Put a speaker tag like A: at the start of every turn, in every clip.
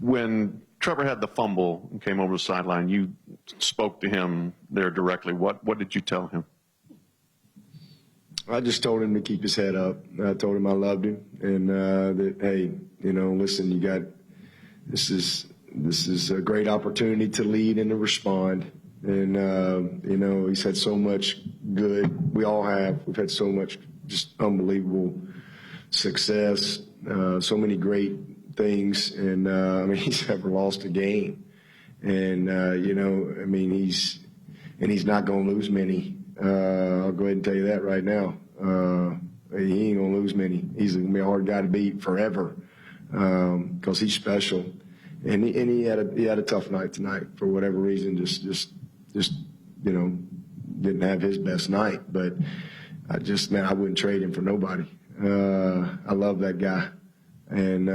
A: When Trevor had the fumble and came over the sideline, you spoke to him there directly. What did you tell him?
B: I just told him to keep his head up. I told him I loved him, and that, hey, listen, this is a great opportunity to lead and to respond. And he's had so much good. We all have. We've had so much just unbelievable success, so many great things, and he's never lost a game. And he's not going to lose many. I'll go ahead and tell you that right now. He ain't gonna lose many. He's gonna be a hard guy to beat forever, because he's special. And he had a tough night tonight for whatever reason. Just didn't have his best night. But I wouldn't trade him for nobody. I love that guy, and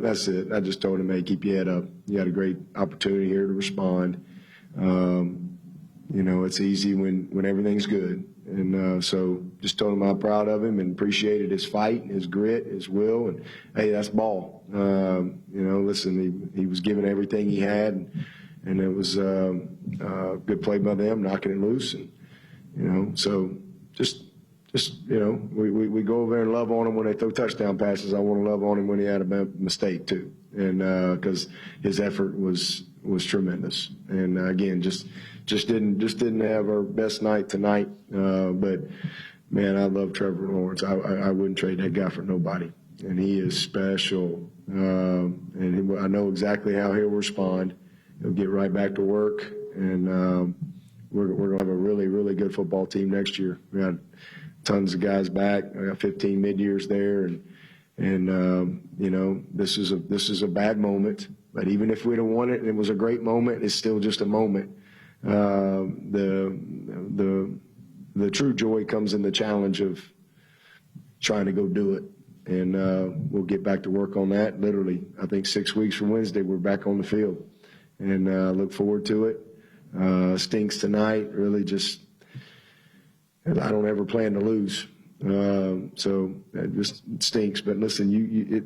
B: that's it. I just told him, hey, keep your head up. You had a great opportunity here to respond. It's easy when everything's good. And so just told him I'm proud of him and appreciated his fight, his grit, his will. And, hey, that's ball. Listen, he was giving everything he had, and it was a good play by them, knocking it loose. And, so we go over there and love on him when they throw touchdown passes. I want to love on him when he had a mistake too. And because his effort was tremendous. And again, just didn't have our best night tonight. But man, I love Trevor Lawrence. I wouldn't trade that guy for nobody. And he is special. And I know exactly how he'll respond. He'll get right back to work. And we're going to have a really, really good football team next year. We got tons of guys back. I got 15 mid-years there. And this is a bad moment. But even if we'd have won it, and it was a great moment, it's still just a moment. The true joy comes in the challenge of trying to go do it. And we'll get back to work on that. Literally, I think 6 weeks from Wednesday, we're back on the field. And look forward to it. Stinks tonight. Really just, I don't ever plan to lose. So it just stinks. But listen,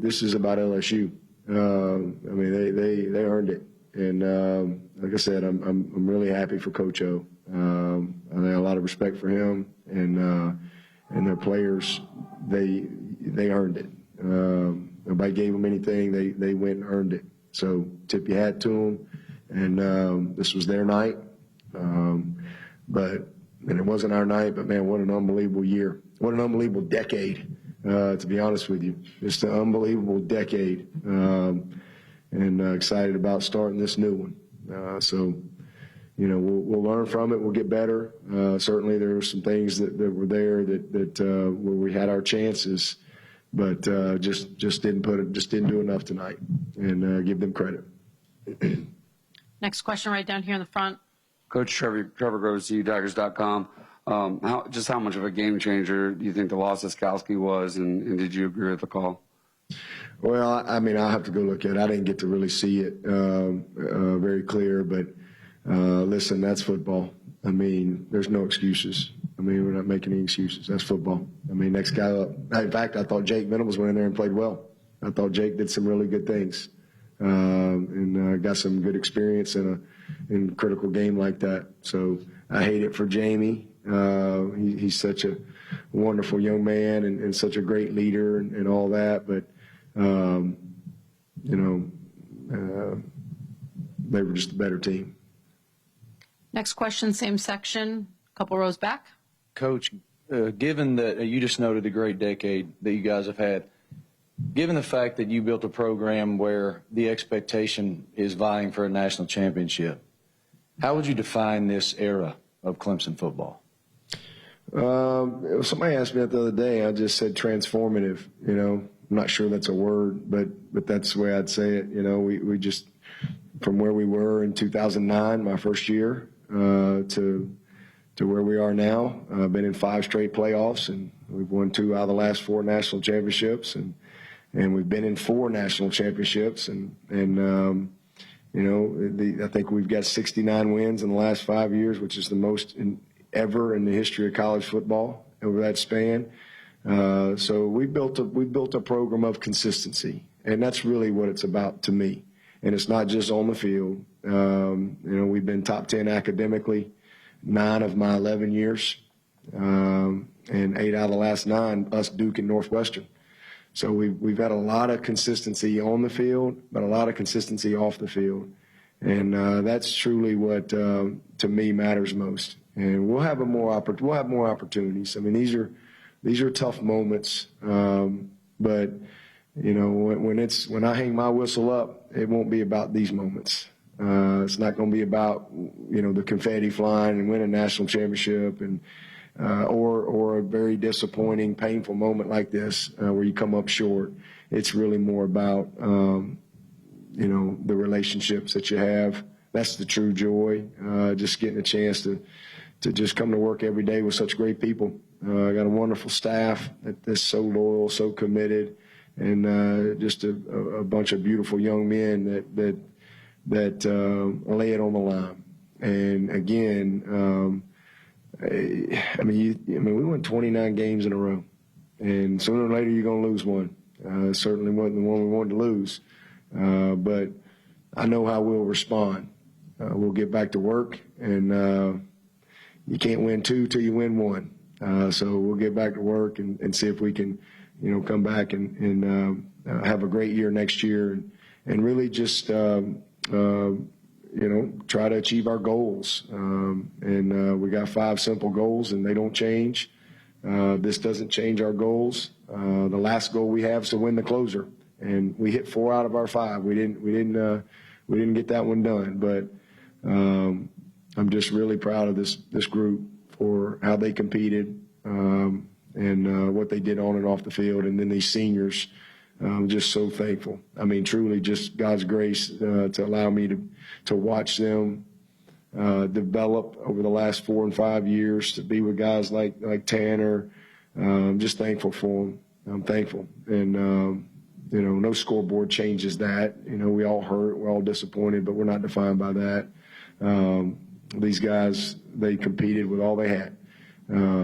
B: this is about LSU. They earned it. And like I said, I'm really happy for Coach O. I have a lot of respect for him and their players. They earned it. Nobody gave them anything. They went and earned it. So tip your hat to them. And this was their night. And it wasn't our night. But man, what an unbelievable year! What an unbelievable decade. To be honest with you, just an unbelievable decade. And excited about starting this new one. So, we'll learn from it. We'll get better. Certainly, there were some things that were there that where we had our chances, but just didn't do enough tonight. And give them credit.
C: Next question, right down here in the front.
D: Coach Trevor Groves, Tigers.com. How much of a game changer do you think the loss of Skowski was, and did you agree with the call?
B: Well, I'll have to go look at it. I didn't get to really see it very clear, but listen, that's football. There's no excuses. We're not making any excuses. That's football. Next guy up. In fact, I thought Jake Venables went in there and played well. I thought Jake did some really good things and got some good experience in a critical game like that. So I hate it for Jamie. He's such a wonderful young man and such a great leader and all that, but they were just a better team.
C: Next question, same section, a couple rows back.
E: Coach, given that you just noted the great decade that you guys have had, given the fact that you built a program where the expectation is vying for a national championship, how would you define this era of Clemson football?
B: Somebody asked me that the other day. I just said transformative. I'm not sure that's a word, but that's the way I'd say it. We just, from where we were in 2009, my first year, to where we are now. I've been in 5 straight playoffs, and we've won 2 out of the last 4 national championships, and we've been in 4 national championships, I think we've got 69 wins in the last 5 years, which is the most ever in the history of college football over that span. So we built a program of consistency, and that's really what it's about to me. and it's not just on the field. We've been top 10 academically 9 of my 11 years, and 8 out of the last 9, us, Duke, and Northwestern. So we've had a lot of consistency on the field, but a lot of consistency off the field. And that's truly what, to me, matters most. And we'll have more opportunities. I mean, these are tough moments, but when I hang my whistle up, it won't be about these moments. It's not going to be about the confetti flying and winning a national championship and or a very disappointing, painful moment like this where you come up short. It's really more about the relationships that you have. That's the true joy. Just getting a chance to just come to work every day with such great people. I got a wonderful staff that's so loyal, so committed, and just a bunch of beautiful young men that lay it on the line. And again, we won 29 games in a row, and sooner or later you're going to lose one. Certainly wasn't the one we wanted to lose, but I know how we'll respond. We'll get back to work, and you can't win 2 till you win 1. So we'll get back to work and see if we can, come back and have a great year next year, and really just try to achieve our goals. And we got 5 simple goals, and they don't change. This doesn't change our goals. The last goal we have is to win the closer, and we hit 4 out of our 5. We didn't get that one done, but I'm just really proud of this group for how they competed and what they did on and off the field, and then these seniors. I'm just so thankful. I mean, truly, just God's grace to allow me to watch them develop over the last 4 and 5 years, to be with guys like Tanner. I'm just thankful for them. I'm thankful, and no scoreboard changes that. We all hurt, we're all disappointed, but we're not defined by that. These guys, they competed with all they had.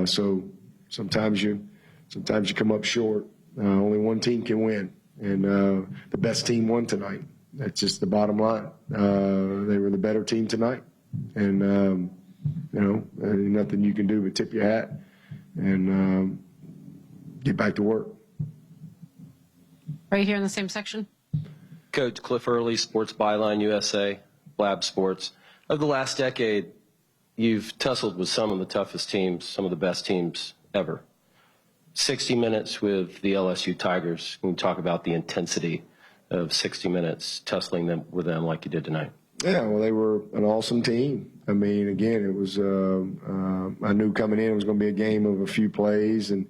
B: So sometimes you come up short. Only one team can win, and the best team won tonight. That's just the bottom line. They were the better team tonight, and nothing you can do but tip your hat and get back to work.
C: Right here in the same section.
F: Coach Cliff Early, Sports Byline USA, Lab Sports. Over the last decade, you've tussled with some of the toughest teams, some of the best teams ever. 60 minutes with the LSU Tigers. Can you talk about the intensity of 60 minutes tussling with them like you did tonight?
B: Yeah, well, they were an awesome team. I mean, again, it was I knew coming in it was going to be a game of a few plays, and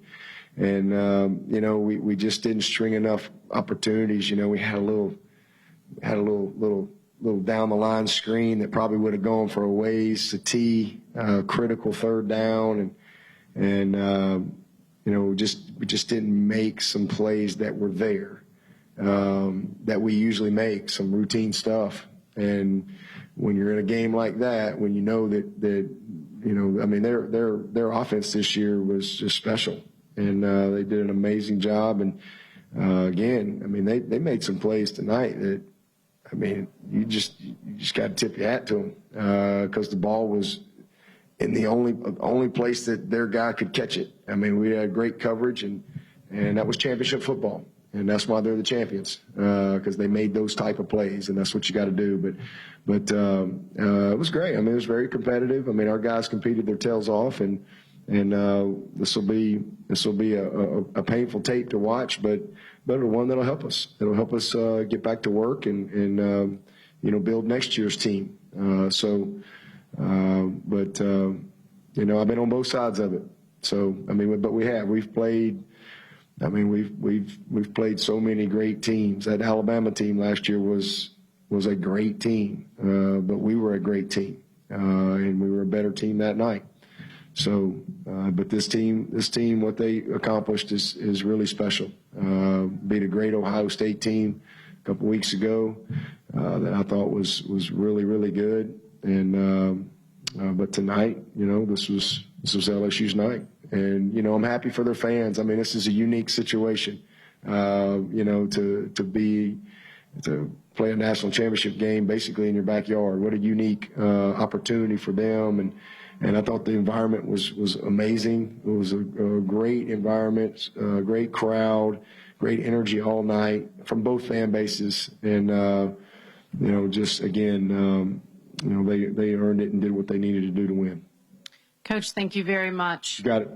B: we just didn't string enough opportunities. We had a little down the line screen that probably would have gone for a ways to tee, critical 3rd down, and we just didn't make some plays that were there that we usually make, some routine stuff. And when you're in a game like that, when you know that their offense this year was just special, and they did an amazing job. And they made some plays tonight that, you just got to tip your hat to them because the ball was in the only place that their guy could catch it. We had great coverage, and that was championship football, and that's why they're the champions because they made those type of plays, and that's what you got to do. But it was great. It was very competitive. Our guys competed their tails off, and this will be a painful tape to watch, but one that'll help us. It'll help us get back to work and build next year's team. I've been on both sides of it. So but we've played. We've played so many great teams. That Alabama team last year was a great team, but we were a great team, and we were a better team that night. So, but this team, what they accomplished is really special. Beat a great Ohio State team a couple weeks ago that I thought was really, really good. And but tonight, this was LSU's night, and I'm happy for their fans. This is a unique situation, to play a national championship game basically in your backyard. What a unique opportunity for them. And I thought the environment was amazing. It was a great environment, great crowd, great energy all night from both fan bases. And, just again, they earned it and did what they needed to do to win.
C: Coach, thank you very much.
B: Got it.